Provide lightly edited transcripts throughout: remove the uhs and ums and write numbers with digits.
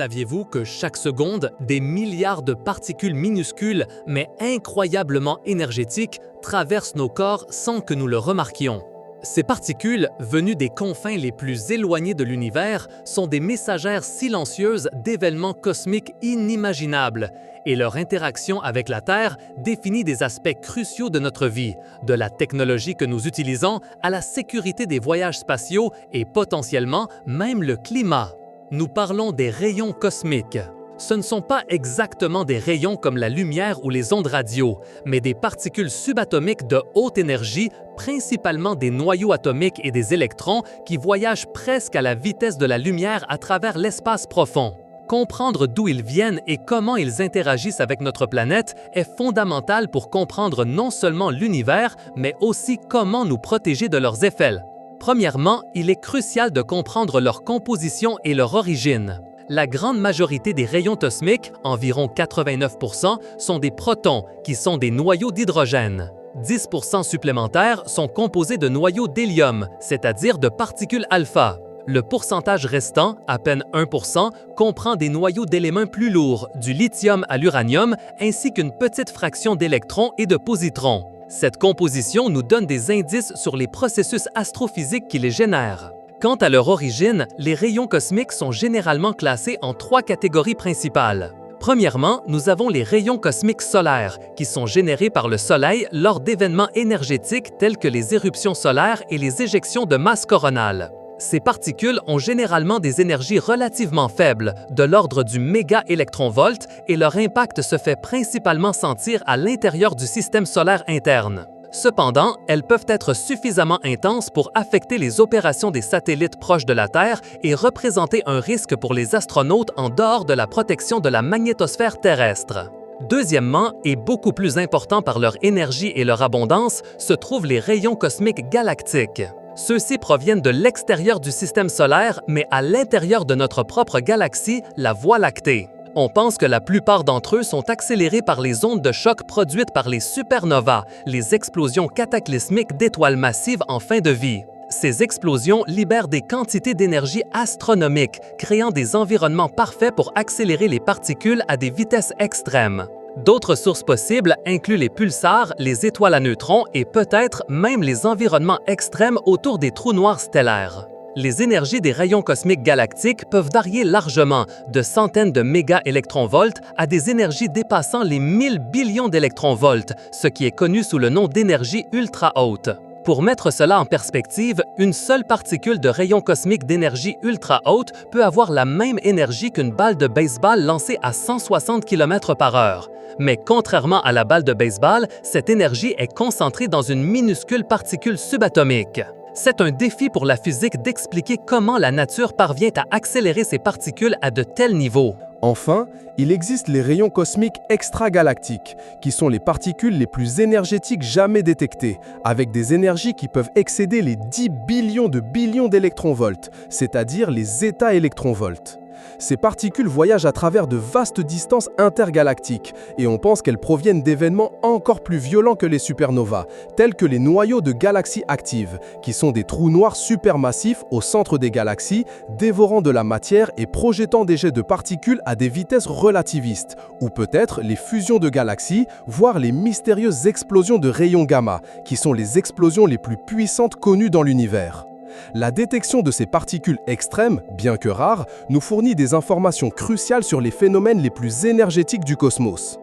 Saviez-vous que chaque seconde, des milliards de particules minuscules mais incroyablement énergétiques traversent nos corps sans que nous le remarquions? Ces particules, venues des confins les plus éloignés de l'univers, sont des messagères silencieuses d'événements cosmiques inimaginables, et leur interaction avec la Terre définit des aspects cruciaux de notre vie, de la technologie que nous utilisons à la sécurité des voyages spatiaux et potentiellement même le climat. Nous parlons des rayons cosmiques. Ce ne sont pas exactement des rayons comme la lumière ou les ondes radio, mais des particules subatomiques de haute énergie, principalement des noyaux atomiques et des électrons qui voyagent presque à la vitesse de la lumière à travers l'espace profond. Comprendre d'où ils viennent et comment ils interagissent avec notre planète est fondamental pour comprendre non seulement l'univers, mais aussi comment nous protéger de leurs effets. Premièrement, il est crucial de comprendre leur composition et leur origine. La grande majorité des rayons cosmiques, environ 89%, sont des protons, qui sont des noyaux d'hydrogène. 10% supplémentaires sont composés de noyaux d'hélium, c'est-à-dire de particules alpha. Le pourcentage restant, à peine 1%, comprend des noyaux d'éléments plus lourds, du lithium à l'uranium, ainsi qu'une petite fraction d'électrons et de positrons. Cette composition nous donne des indices sur les processus astrophysiques qui les génèrent. Quant à leur origine, les rayons cosmiques sont généralement classés en 3 catégories principales. Premièrement, nous avons les rayons cosmiques solaires, qui sont générés par le Soleil lors d'événements énergétiques tels que les éruptions solaires et les éjections de masse coronale. Ces particules ont généralement des énergies relativement faibles, de l'ordre du méga-électronvolt, et leur impact se fait principalement sentir à l'intérieur du système solaire interne. Cependant, elles peuvent être suffisamment intenses pour affecter les opérations des satellites proches de la Terre et représenter un risque pour les astronautes en dehors de la protection de la magnétosphère terrestre. Deuxièmement, et beaucoup plus important par leur énergie et leur abondance, se trouvent les rayons cosmiques galactiques. Ceux-ci proviennent de l'extérieur du système solaire, mais à l'intérieur de notre propre galaxie, la Voie lactée. On pense que la plupart d'entre eux sont accélérés par les ondes de choc produites par les supernovas, les explosions cataclysmiques d'étoiles massives en fin de vie. Ces explosions libèrent des quantités d'énergie astronomiques, créant des environnements parfaits pour accélérer les particules à des vitesses extrêmes. D'autres sources possibles incluent les pulsars, les étoiles à neutrons et peut-être même les environnements extrêmes autour des trous noirs stellaires. Les énergies des rayons cosmiques galactiques peuvent varier largement, de centaines de méga-électronvolts à des énergies dépassant les 1000 billions d'électronvolts, ce qui est connu sous le nom d'énergie ultra-haute. Pour mettre cela en perspective, une seule particule de rayons cosmiques d'énergie ultra-haute peut avoir la même énergie qu'une balle de baseball lancée à 160 km/h. Mais contrairement à la balle de baseball, cette énergie est concentrée dans une minuscule particule subatomique. C'est un défi pour la physique d'expliquer comment la nature parvient à accélérer ces particules à de tels niveaux. Enfin, il existe les rayons cosmiques extragalactiques, qui sont les particules les plus énergétiques jamais détectées, avec des énergies qui peuvent excéder les 10 billions d'électronvolts, c'est-à-dire les zeta-électronvolts. Ces particules voyagent à travers de vastes distances intergalactiques et on pense qu'elles proviennent d'événements encore plus violents que les supernovas, tels que les noyaux de galaxies actives, qui sont des trous noirs supermassifs au centre des galaxies, dévorant de la matière et projetant des jets de particules à des vitesses relativistes, ou peut-être les fusions de galaxies, voire les mystérieuses explosions de rayons gamma, qui sont les explosions les plus puissantes connues dans l'univers. La détection de ces particules extrêmes, bien que rares, nous fournit des informations cruciales sur les phénomènes les plus énergétiques du cosmos.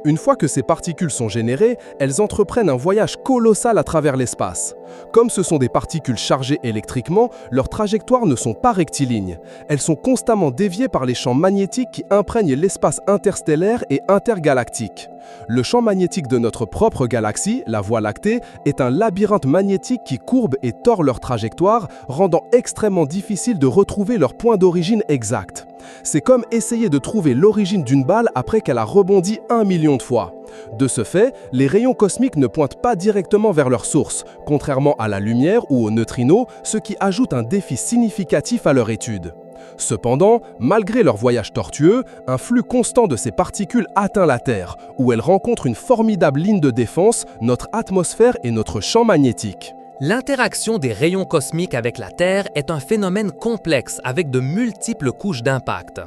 Une fois que ces particules sont générées, elles entreprennent un voyage colossal à travers l'espace. Comme ce sont des particules chargées électriquement, leurs trajectoires ne sont pas rectilignes. Elles sont constamment déviées par les champs magnétiques qui imprègnent l'espace interstellaire et intergalactique. Le champ magnétique de notre propre galaxie, la Voie lactée, est un labyrinthe magnétique qui courbe et tord leur trajectoire, rendant extrêmement difficile de retrouver leur point d'origine exact. C'est comme essayer de trouver l'origine d'une balle après qu'elle a rebondi 1 million de fois. De ce fait, les rayons cosmiques ne pointent pas directement vers leur source, contrairement à la lumière ou aux neutrinos, ce qui ajoute un défi significatif à leur étude. Cependant, malgré leur voyage tortueux, un flux constant de ces particules atteint la Terre, où elles rencontrent une formidable ligne de défense, notre atmosphère et notre champ magnétique. L'interaction des rayons cosmiques avec la Terre est un phénomène complexe avec de multiples couches d'impact.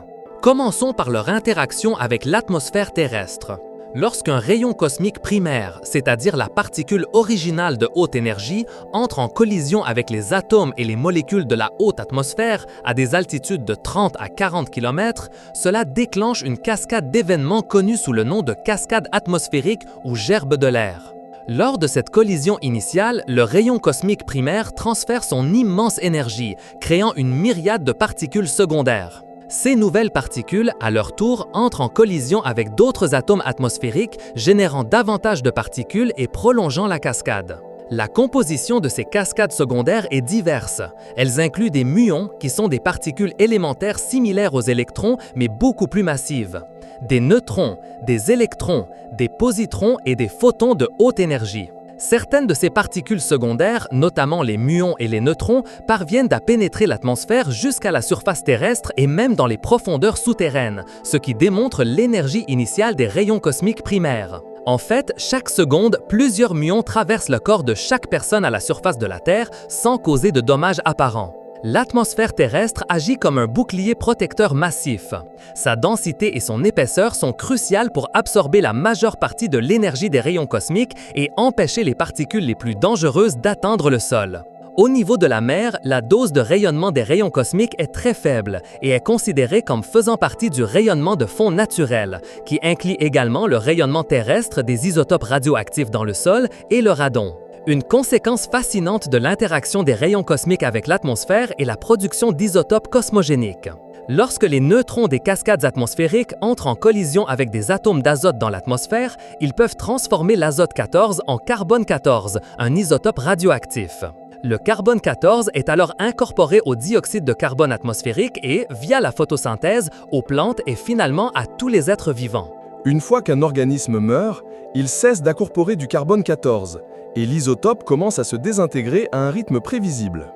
Commençons par leur interaction avec l'atmosphère terrestre. Lorsqu'un rayon cosmique primaire, c'est-à-dire la particule originale de haute énergie, entre en collision avec les atomes et les molécules de la haute atmosphère à des altitudes de 30 à 40 km, cela déclenche une cascade d'événements connue sous le nom de cascade atmosphérique ou gerbe de l'air. Lors de cette collision initiale, le rayon cosmique primaire transfère son immense énergie, créant une myriade de particules secondaires. Ces nouvelles particules, à leur tour, entrent en collision avec d'autres atomes atmosphériques, générant davantage de particules et prolongeant la cascade. La composition de ces cascades secondaires est diverse. Elles incluent des muons, qui sont des particules élémentaires similaires aux électrons, mais beaucoup plus massives, des neutrons, des électrons, des positrons et des photons de haute énergie. Certaines de ces particules secondaires, notamment les muons et les neutrons, parviennent à pénétrer l'atmosphère jusqu'à la surface terrestre et même dans les profondeurs souterraines, ce qui démontre l'énergie initiale des rayons cosmiques primaires. En fait, chaque seconde, plusieurs muons traversent le corps de chaque personne à la surface de la Terre sans causer de dommages apparents. L'atmosphère terrestre agit comme un bouclier protecteur massif. Sa densité et son épaisseur sont cruciales pour absorber la majeure partie de l'énergie des rayons cosmiques et empêcher les particules les plus dangereuses d'atteindre le sol. Au niveau de la mer, la dose de rayonnement des rayons cosmiques est très faible et est considérée comme faisant partie du rayonnement de fond naturel, qui inclut également le rayonnement terrestre des isotopes radioactifs dans le sol et le radon. Une conséquence fascinante de l'interaction des rayons cosmiques avec l'atmosphère est la production d'isotopes cosmogéniques. Lorsque les neutrons des cascades atmosphériques entrent en collision avec des atomes d'azote dans l'atmosphère, ils peuvent transformer l'azote 14 en carbone 14, un isotope radioactif. Le carbone 14 est alors incorporé au dioxyde de carbone atmosphérique et, via la photosynthèse, aux plantes et finalement à tous les êtres vivants. Une fois qu'un organisme meurt, il cesse d'incorporer du carbone 14 et l'isotope commence à se désintégrer à un rythme prévisible.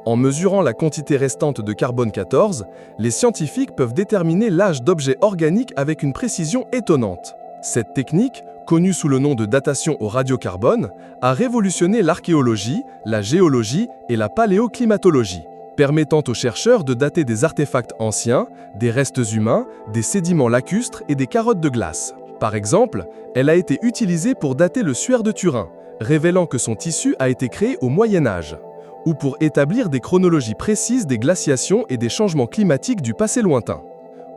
En mesurant la quantité restante de carbone 14, les scientifiques peuvent déterminer l'âge d'objets organiques avec une précision étonnante. Cette technique, connue sous le nom de datation au radiocarbone, a révolutionné l'archéologie, la géologie et la paléoclimatologie, permettant aux chercheurs de dater des artefacts anciens, des restes humains, des sédiments lacustres et des carottes de glace. Par exemple, elle a été utilisée pour dater le suaire de Turin, révélant que son tissu a été créé au Moyen Âge, ou pour établir des chronologies précises des glaciations et des changements climatiques du passé lointain.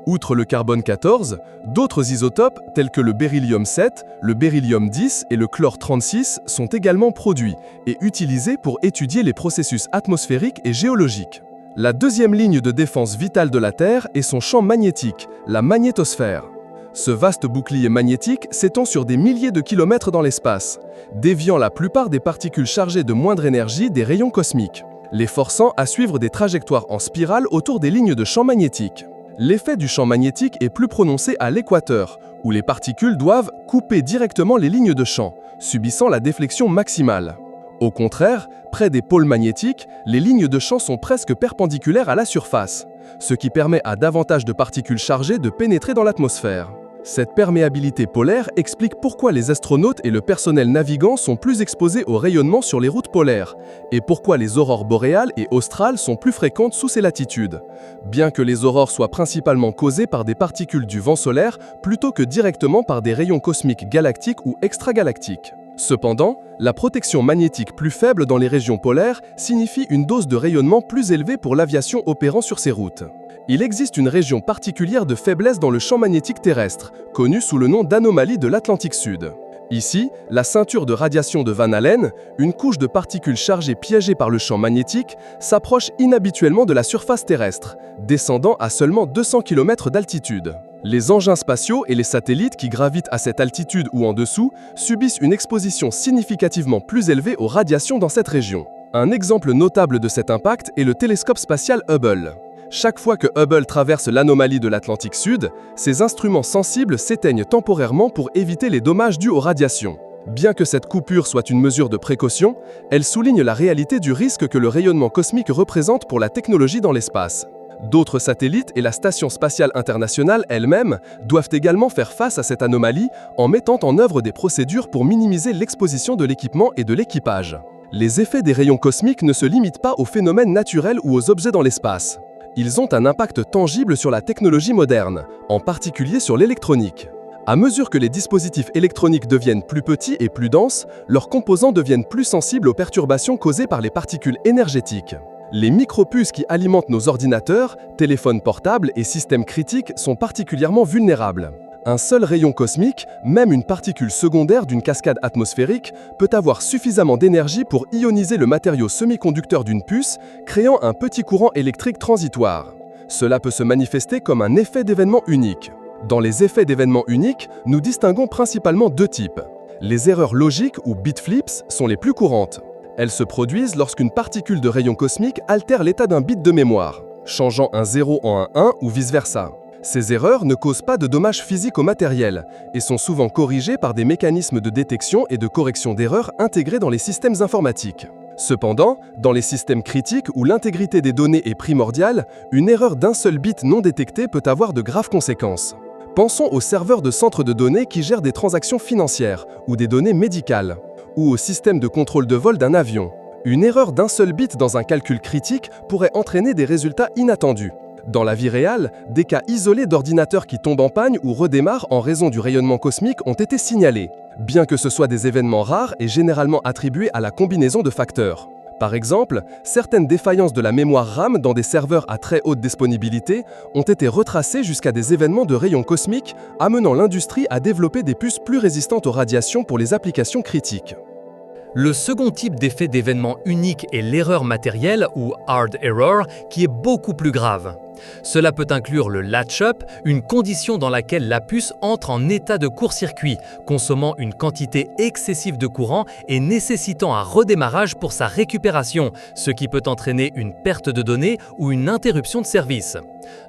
Outre le carbone 14, d'autres isotopes tels que le beryllium 7, le beryllium 10 et le chlore 36 sont également produits et utilisés pour étudier les processus atmosphériques et géologiques. La deuxième ligne de défense vitale de la Terre est son champ magnétique, la magnétosphère. Ce vaste bouclier magnétique s'étend sur des milliers de kilomètres dans l'espace, déviant la plupart des particules chargées de moindre énergie des rayons cosmiques, les forçant à suivre des trajectoires en spirale autour des lignes de champ magnétique. L'effet du champ magnétique est plus prononcé à l'équateur, où les particules doivent couper directement les lignes de champ, subissant la déflexion maximale. Au contraire, près des pôles magnétiques, les lignes de champ sont presque perpendiculaires à la surface, ce qui permet à davantage de particules chargées de pénétrer dans l'atmosphère. Cette perméabilité polaire explique pourquoi les astronautes et le personnel navigant sont plus exposés au rayonnement sur les routes polaires, et pourquoi les aurores boréales et australes sont plus fréquentes sous ces latitudes, bien que les aurores soient principalement causées par des particules du vent solaire plutôt que directement par des rayons cosmiques galactiques ou extragalactiques. Cependant, la protection magnétique plus faible dans les régions polaires signifie une dose de rayonnement plus élevée pour l'aviation opérant sur ces routes. Il existe une région particulière de faiblesse dans le champ magnétique terrestre, connue sous le nom d'anomalie de l'Atlantique Sud. Ici, la ceinture de radiation de Van Allen, une couche de particules chargées piégées par le champ magnétique, s'approche inhabituellement de la surface terrestre, descendant à seulement 200 km d'altitude. Les engins spatiaux et les satellites qui gravitent à cette altitude ou en dessous subissent une exposition significativement plus élevée aux radiations dans cette région. Un exemple notable de cet impact est le télescope spatial Hubble. Chaque fois que Hubble traverse l'anomalie de l'Atlantique Sud, ses instruments sensibles s'éteignent temporairement pour éviter les dommages dus aux radiations. Bien que cette coupure soit une mesure de précaution, elle souligne la réalité du risque que le rayonnement cosmique représente pour la technologie dans l'espace. D'autres satellites et la Station spatiale internationale elle-même doivent également faire face à cette anomalie en mettant en œuvre des procédures pour minimiser l'exposition de l'équipement et de l'équipage. Les effets des rayons cosmiques ne se limitent pas aux phénomènes naturels ou aux objets dans l'espace. Ils ont un impact tangible sur la technologie moderne, en particulier sur l'électronique. À mesure que les dispositifs électroniques deviennent plus petits et plus denses, leurs composants deviennent plus sensibles aux perturbations causées par les particules énergétiques. Les micropuces qui alimentent nos ordinateurs, téléphones portables et systèmes critiques sont particulièrement vulnérables. Un seul rayon cosmique, même une particule secondaire d'une cascade atmosphérique, peut avoir suffisamment d'énergie pour ioniser le matériau semi-conducteur d'une puce, créant un petit courant électrique transitoire. Cela peut se manifester comme un effet d'événement unique. Dans les effets d'événements uniques, nous distinguons principalement deux types. Les erreurs logiques ou bit flips sont les plus courantes. Elles se produisent lorsqu'une particule de rayon cosmique altère l'état d'un bit de mémoire, changeant un 0 en un 1 ou vice-versa. Ces erreurs ne causent pas de dommages physiques au matériel et sont souvent corrigées par des mécanismes de détection et de correction d'erreurs intégrés dans les systèmes informatiques. Cependant, dans les systèmes critiques où l'intégrité des données est primordiale, une erreur d'un seul bit non détectée peut avoir de graves conséquences. Pensons aux serveurs de centres de données qui gèrent des transactions financières ou des données médicales, ou au système de contrôle de vol d'un avion. Une erreur d'un seul bit dans un calcul critique pourrait entraîner des résultats inattendus. Dans la vie réelle, des cas isolés d'ordinateurs qui tombent en panne ou redémarrent en raison du rayonnement cosmique ont été signalés, bien que ce soient des événements rares et généralement attribués à la combinaison de facteurs. Par exemple, certaines défaillances de la mémoire RAM dans des serveurs à très haute disponibilité ont été retracées jusqu'à des événements de rayons cosmiques, amenant l'industrie à développer des puces plus résistantes aux radiations pour les applications critiques. Le second type d'effet d'événement unique est l'erreur matérielle ou hard error, qui est beaucoup plus grave. Cela peut inclure le latch-up, une condition dans laquelle la puce entre en état de court-circuit, consommant une quantité excessive de courant et nécessitant un redémarrage pour sa récupération, ce qui peut entraîner une perte de données ou une interruption de service.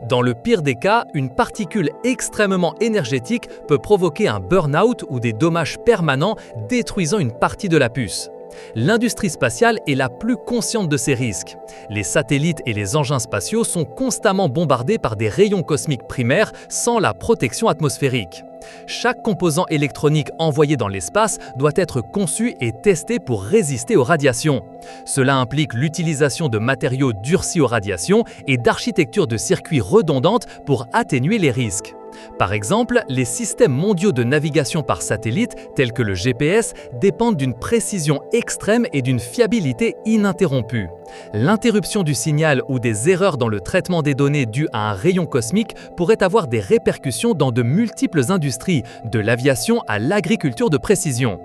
Dans le pire des cas, une particule extrêmement énergétique peut provoquer un burn-out ou des dommages permanents, détruisant une partie de la puce. L'industrie spatiale est la plus consciente de ces risques. Les satellites et les engins spatiaux sont constamment bombardés par des rayons cosmiques primaires sans la protection atmosphérique. Chaque composant électronique envoyé dans l'espace doit être conçu et testé pour résister aux radiations. Cela implique l'utilisation de matériaux durcis aux radiations et d'architectures de circuits redondantes pour atténuer les risques. Par exemple, les systèmes mondiaux de navigation par satellite, tels que le GPS, dépendent d'une précision extrême et d'une fiabilité ininterrompue. L'interruption du signal ou des erreurs dans le traitement des données dues à un rayon cosmique pourrait avoir des répercussions dans de multiples industries, de l'aviation à l'agriculture de précision.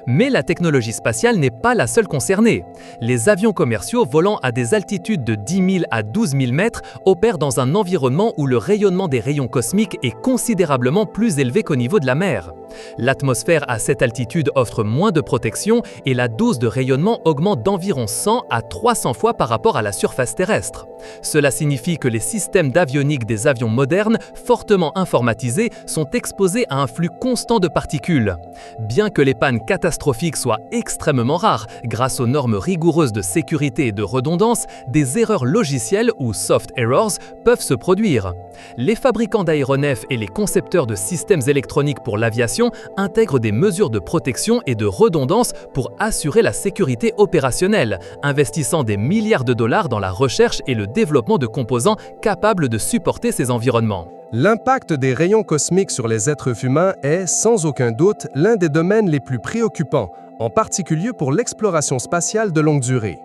Mais la technologie spatiale n'est pas la seule concernée. Les avions commerciaux volant à des altitudes de 10 000 à 12 000 mètres opèrent dans un environnement où le rayonnement des rayons cosmiques est considérablement plus élevé qu'au niveau de la mer. L'atmosphère à cette altitude offre moins de protection et la dose de rayonnement augmente d'environ 100 à 300 fois par rapport à la surface terrestre. Cela signifie que les systèmes d'avionique des avions modernes, fortement informatisés, sont exposés à un flux constant de particules. Bien que les pannes catastrophiques soient extrêmement rares, grâce aux normes rigoureuses de sécurité et de redondance, des erreurs logicielles ou soft errors peuvent se produire. Les fabricants d'aéronefs et les concepteurs de systèmes électroniques pour l'aviation intègrent des mesures de protection et de redondance pour assurer la sécurité opérationnelle, investissant des milliards de dollars dans la recherche et le développement de composants capables de supporter ces environnements. L'impact des rayons cosmiques sur les êtres humains est, sans aucun doute, l'un des domaines les plus préoccupants, en particulier pour l'exploration spatiale de longue durée.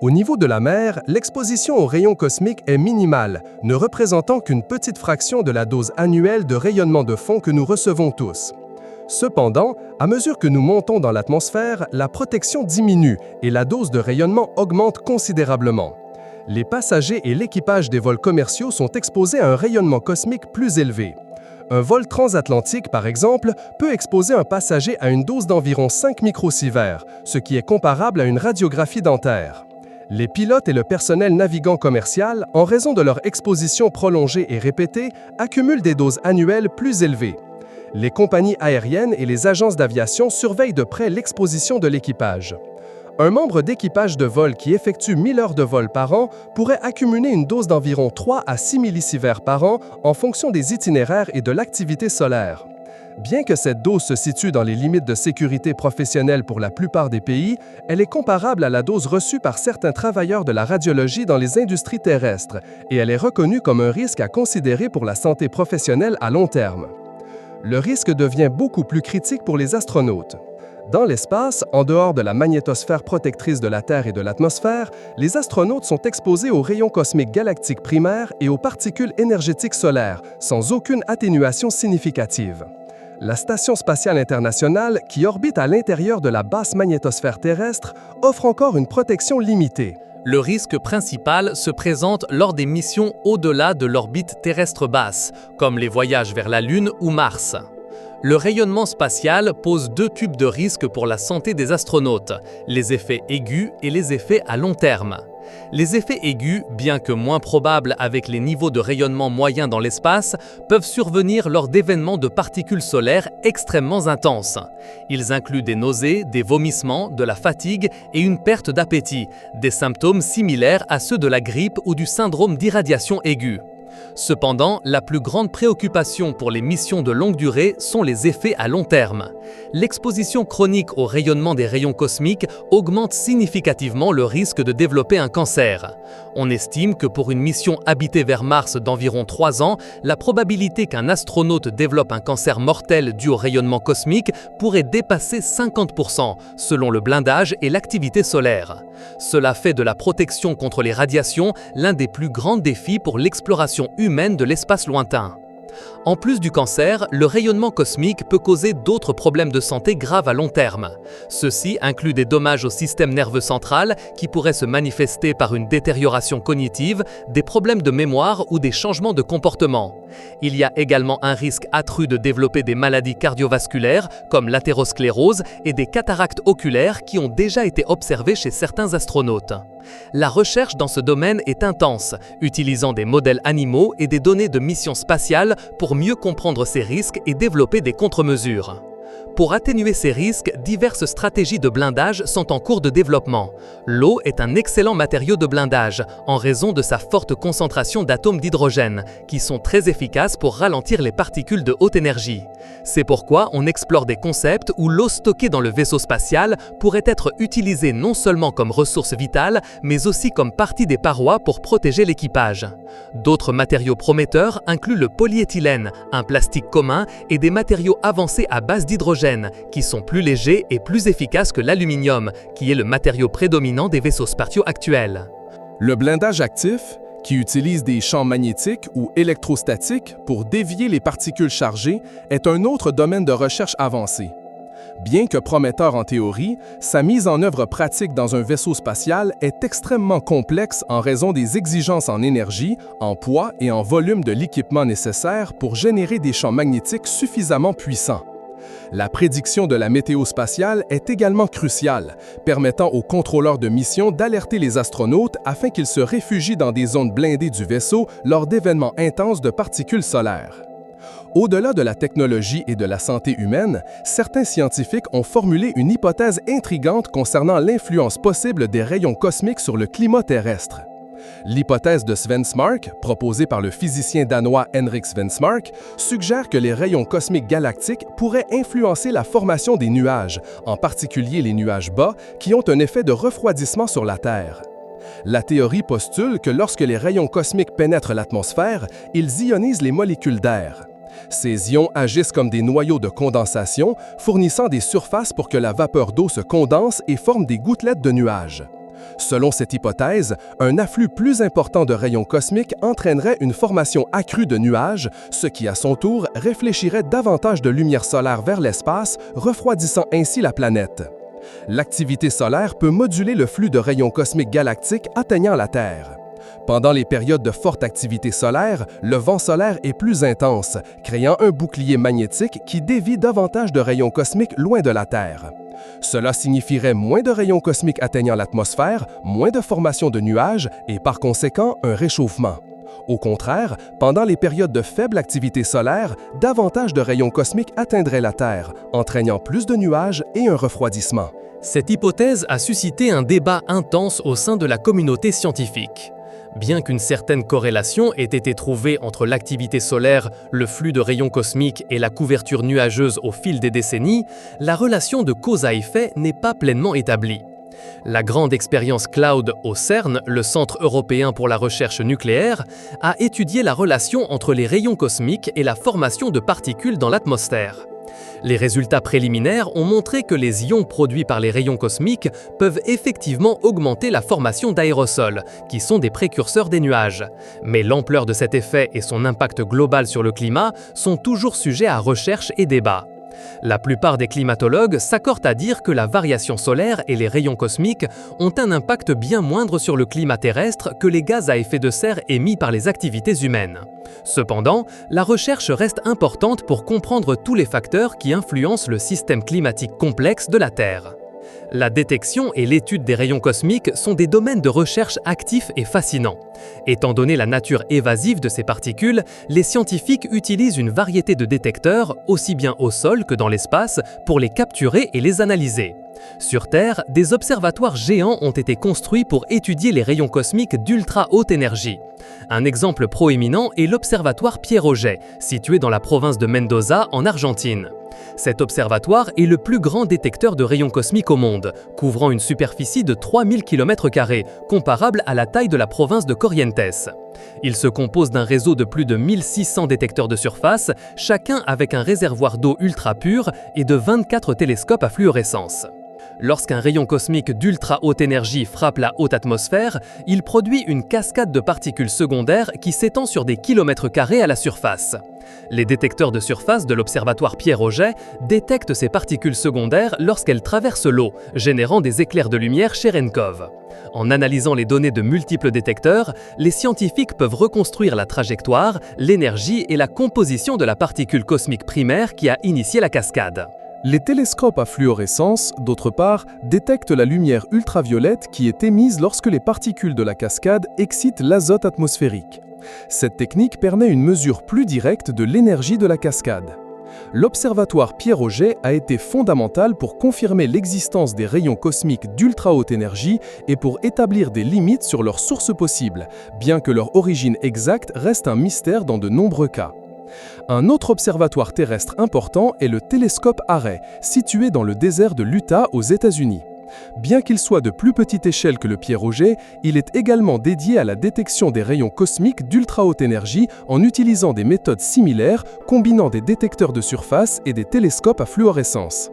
Au niveau de la mer, l'exposition aux rayons cosmiques est minimale, ne représentant qu'une petite fraction de la dose annuelle de rayonnement de fond que nous recevons tous. Cependant, à mesure que nous montons dans l'atmosphère, la protection diminue et la dose de rayonnement augmente considérablement. Les passagers et l'équipage des vols commerciaux sont exposés à un rayonnement cosmique plus élevé. Un vol transatlantique, par exemple, peut exposer un passager à une dose d'environ 5 microsieverts, ce qui est comparable à une radiographie dentaire. Les pilotes et le personnel navigant commercial, en raison de leur exposition prolongée et répétée, accumulent des doses annuelles plus élevées. Les compagnies aériennes et les agences d'aviation surveillent de près l'exposition de l'équipage. Un membre d'équipage de vol qui effectue 1000 heures de vol par an pourrait accumuler une dose d'environ 3 à 6 millisieverts par an en fonction des itinéraires et de l'activité solaire. Bien que cette dose se situe dans les limites de sécurité professionnelle pour la plupart des pays, elle est comparable à la dose reçue par certains travailleurs de la radiologie dans les industries terrestres, et elle est reconnue comme un risque à considérer pour la santé professionnelle à long terme. Le risque devient beaucoup plus critique pour les astronautes. Dans l'espace, en dehors de la magnétosphère protectrice de la Terre et de l'atmosphère, les astronautes sont exposés aux rayons cosmiques galactiques primaires et aux particules énergétiques solaires, sans aucune atténuation significative. La Station spatiale internationale, qui orbite à l'intérieur de la basse magnétosphère terrestre, offre encore une protection limitée. Le risque principal se présente lors des missions au-delà de l'orbite terrestre basse, comme les voyages vers la Lune ou Mars. Le rayonnement spatial pose deux types de risques pour la santé des astronautes, les effets aigus et les effets à long terme. Les effets aigus, bien que moins probables avec les niveaux de rayonnement moyens dans l'espace, peuvent survenir lors d'événements de particules solaires extrêmement intenses. Ils incluent des nausées, des vomissements, de la fatigue et une perte d'appétit, des symptômes similaires à ceux de la grippe ou du syndrome d'irradiation aiguë. Cependant, la plus grande préoccupation pour les missions de longue durée sont les effets à long terme. L'exposition chronique au rayonnement des rayons cosmiques augmente significativement le risque de développer un cancer. On estime que pour une mission habitée vers Mars d'environ 3 ans, la probabilité qu'un astronaute développe un cancer mortel dû au rayonnement cosmique pourrait dépasser 50%, selon le blindage et l'activité solaire. Cela fait de la protection contre les radiations l'un des plus grands défis pour l'exploration humaine de l'espace lointain. En plus du cancer, le rayonnement cosmique peut causer d'autres problèmes de santé graves à long terme. Ceux-ci incluent des dommages au système nerveux central qui pourraient se manifester par une détérioration cognitive, des problèmes de mémoire ou des changements de comportement. Il y a également un risque accru de développer des maladies cardiovasculaires comme l'athérosclérose et des cataractes oculaires qui ont déjà été observées chez certains astronautes. La recherche dans ce domaine est intense, utilisant des modèles animaux et des données de missions spatiales pour mieux comprendre ces risques et développer des contre-mesures. Pour atténuer ces risques, diverses stratégies de blindage sont en cours de développement. L'eau est un excellent matériau de blindage, en raison de sa forte concentration d'atomes d'hydrogène, qui sont très efficaces pour ralentir les particules de haute énergie. C'est pourquoi on explore des concepts où l'eau stockée dans le vaisseau spatial pourrait être utilisée non seulement comme ressource vitale, mais aussi comme partie des parois pour protéger l'équipage. D'autres matériaux prometteurs incluent le polyéthylène, un plastique commun, et des matériaux avancés à base d'hydrogène, qui sont plus légers et plus efficaces que l'aluminium, qui est le matériau prédominant des vaisseaux spatiaux actuels. Le blindage actif, qui utilise des champs magnétiques ou électrostatiques pour dévier les particules chargées, est un autre domaine de recherche avancé. Bien que prometteur en théorie, sa mise en œuvre pratique dans un vaisseau spatial est extrêmement complexe en raison des exigences en énergie, en poids et en volume de l'équipement nécessaire pour générer des champs magnétiques suffisamment puissants. La prédiction de la météo spatiale est également cruciale, permettant aux contrôleurs de mission d'alerter les astronautes afin qu'ils se réfugient dans des zones blindées du vaisseau lors d'événements intenses de particules solaires. Au-delà de la technologie et de la santé humaine, certains scientifiques ont formulé une hypothèse intrigante concernant l'influence possible des rayons cosmiques sur le climat terrestre. L'hypothèse de Svensmark, proposée par le physicien danois Henrik Svensmark, suggère que les rayons cosmiques galactiques pourraient influencer la formation des nuages, en particulier les nuages bas, qui ont un effet de refroidissement sur la Terre. La théorie postule que lorsque les rayons cosmiques pénètrent l'atmosphère, ils ionisent les molécules d'air. Ces ions agissent comme des noyaux de condensation, fournissant des surfaces pour que la vapeur d'eau se condense et forme des gouttelettes de nuages. Selon cette hypothèse, un afflux plus important de rayons cosmiques entraînerait une formation accrue de nuages, ce qui à son tour réfléchirait davantage de lumière solaire vers l'espace, refroidissant ainsi la planète. L'activité solaire peut moduler le flux de rayons cosmiques galactiques atteignant la Terre. Pendant les périodes de forte activité solaire, le vent solaire est plus intense, créant un bouclier magnétique qui dévie davantage de rayons cosmiques loin de la Terre. Cela signifierait moins de rayons cosmiques atteignant l'atmosphère, moins de formation de nuages et par conséquent un réchauffement. Au contraire, pendant les périodes de faible activité solaire, davantage de rayons cosmiques atteindraient la Terre, entraînant plus de nuages et un refroidissement. Cette hypothèse a suscité un débat intense au sein de la communauté scientifique. Bien qu'une certaine corrélation ait été trouvée entre l'activité solaire, le flux de rayons cosmiques et la couverture nuageuse au fil des décennies, la relation de cause à effet n'est pas pleinement établie. La grande expérience Cloud au CERN, le Centre européen pour la recherche nucléaire, a étudié la relation entre les rayons cosmiques et la formation de particules dans l'atmosphère. Les résultats préliminaires ont montré que les ions produits par les rayons cosmiques peuvent effectivement augmenter la formation d'aérosols, qui sont des précurseurs des nuages. Mais l'ampleur de cet effet et son impact global sur le climat sont toujours sujets à recherche et débat. La plupart des climatologues s'accordent à dire que la variation solaire et les rayons cosmiques ont un impact bien moindre sur le climat terrestre que les gaz à effet de serre émis par les activités humaines. Cependant, la recherche reste importante pour comprendre tous les facteurs qui influencent le système climatique complexe de la Terre. La détection et l'étude des rayons cosmiques sont des domaines de recherche actifs et fascinants. Étant donné la nature évasive de ces particules, les scientifiques utilisent une variété de détecteurs, aussi bien au sol que dans l'espace, pour les capturer et les analyser. Sur Terre, des observatoires géants ont été construits pour étudier les rayons cosmiques d'ultra haute énergie. Un exemple proéminent est l'observatoire Pierre-Auger, situé dans la province de Mendoza, en Argentine. Cet observatoire est le plus grand détecteur de rayons cosmiques au monde, couvrant une superficie de 3000 km², comparable à la taille de la province de Corrientes. Il se compose d'un réseau de plus de 1600 détecteurs de surface, chacun avec un réservoir d'eau ultra pure et de 24 télescopes à fluorescence. Lorsqu'un rayon cosmique d'ultra haute énergie frappe la haute atmosphère, il produit une cascade de particules secondaires qui s'étend sur des kilomètres carrés à la surface. Les détecteurs de surface de l'observatoire Pierre-Auger détectent ces particules secondaires lorsqu'elles traversent l'eau, générant des éclairs de lumière Cherenkov. En analysant les données de multiples détecteurs, les scientifiques peuvent reconstruire la trajectoire, l'énergie et la composition de la particule cosmique primaire qui a initié la cascade. Les télescopes à fluorescence, d'autre part, détectent la lumière ultraviolette qui est émise lorsque les particules de la cascade excitent l'azote atmosphérique. Cette technique permet une mesure plus directe de l'énergie de la cascade. L'observatoire Pierre-Auger a été fondamental pour confirmer l'existence des rayons cosmiques d'ultra haute énergie et pour établir des limites sur leurs sources possibles, bien que leur origine exacte reste un mystère dans de nombreux cas. Un autre observatoire terrestre important est le télescope Array, situé dans le désert de l'Utah aux États-Unis. Bien qu'il soit de plus petite échelle que le Pierre-Auger, il est également dédié à la détection des rayons cosmiques d'ultra haute énergie en utilisant des méthodes similaires, combinant des détecteurs de surface et des télescopes à fluorescence.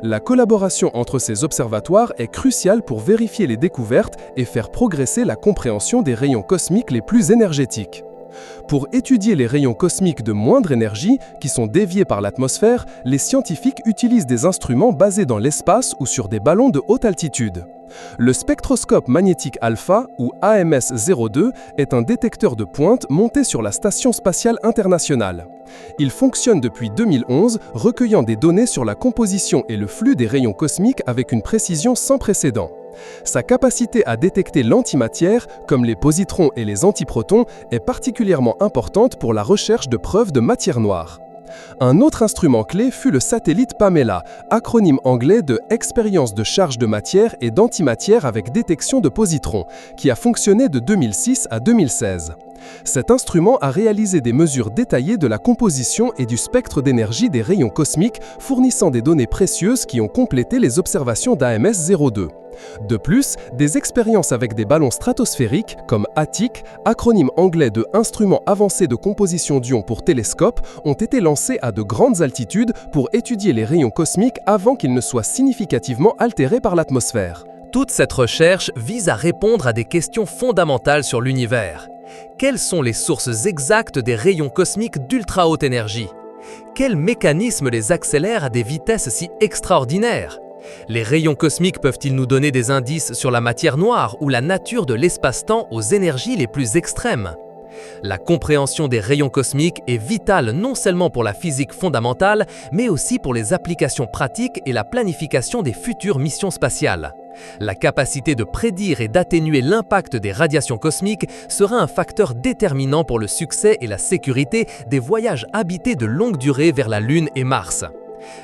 La collaboration entre ces observatoires est cruciale pour vérifier les découvertes et faire progresser la compréhension des rayons cosmiques les plus énergétiques. Pour étudier les rayons cosmiques de moindre énergie, qui sont déviés par l'atmosphère, les scientifiques utilisent des instruments basés dans l'espace ou sur des ballons de haute altitude. Le spectroscope magnétique alpha, ou AMS-02, est un détecteur de pointe monté sur la Station spatiale internationale. Il fonctionne depuis 2011, recueillant des données sur la composition et le flux des rayons cosmiques avec une précision sans précédent. Sa capacité à détecter l'antimatière, comme les positrons et les antiprotons, est particulièrement importante pour la recherche de preuves de matière noire. Un autre instrument clé fut le satellite Pamela, acronyme anglais de Expérience de charge de matière et d'antimatière avec détection de positrons, qui a fonctionné de 2006 à 2016. Cet instrument a réalisé des mesures détaillées de la composition et du spectre d'énergie des rayons cosmiques, fournissant des données précieuses qui ont complété les observations d'AMS-02. De plus, des expériences avec des ballons stratosphériques, comme ATIC, acronyme anglais de Instrument avancé de composition d'ions pour télescope, ont été lancés à de grandes altitudes pour étudier les rayons cosmiques avant qu'ils ne soient significativement altérés par l'atmosphère. Toute cette recherche vise à répondre à des questions fondamentales sur l'univers. Quelles sont les sources exactes des rayons cosmiques d'ultra haute énergie? Quels mécanismes les accélèrent à des vitesses si extraordinaires? Les rayons cosmiques peuvent-ils nous donner des indices sur la matière noire ou la nature de l'espace-temps aux énergies les plus extrêmes? La compréhension des rayons cosmiques est vitale non seulement pour la physique fondamentale, mais aussi pour les applications pratiques et la planification des futures missions spatiales. La capacité de prédire et d'atténuer l'impact des radiations cosmiques sera un facteur déterminant pour le succès et la sécurité des voyages habités de longue durée vers la Lune et Mars.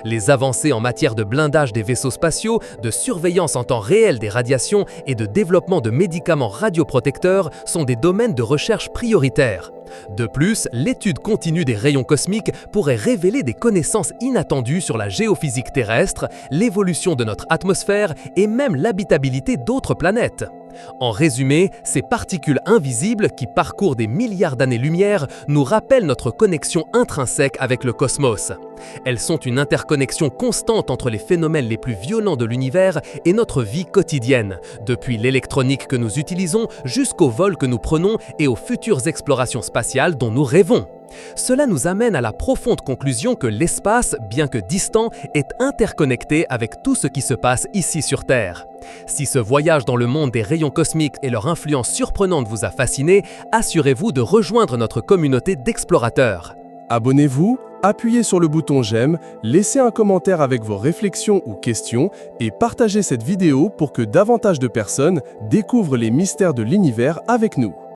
Les avancées en matière de blindage des vaisseaux spatiaux, de surveillance en temps réel des radiations et de développement de médicaments radioprotecteurs sont des domaines de recherche prioritaires. De plus, l'étude continue des rayons cosmiques pourrait révéler des connaissances inattendues sur la géophysique terrestre, l'évolution de notre atmosphère et même l'habitabilité d'autres planètes. En résumé, ces particules invisibles qui parcourent des milliards d'années-lumière nous rappellent notre connexion intrinsèque avec le cosmos. Elles sont une interconnexion constante entre les phénomènes les plus violents de l'univers et notre vie quotidienne, depuis l'électronique que nous utilisons jusqu'aux vols que nous prenons et aux futures explorations spatiales dont nous rêvons. Cela nous amène à la profonde conclusion que l'espace, bien que distant, est interconnecté avec tout ce qui se passe ici sur Terre. Si ce voyage dans le monde des rayons cosmiques et leur influence surprenante vous a fasciné, assurez-vous de rejoindre notre communauté d'explorateurs. Abonnez-vous, appuyez sur le bouton j'aime, laissez un commentaire avec vos réflexions ou questions et partagez cette vidéo pour que davantage de personnes découvrent les mystères de l'univers avec nous.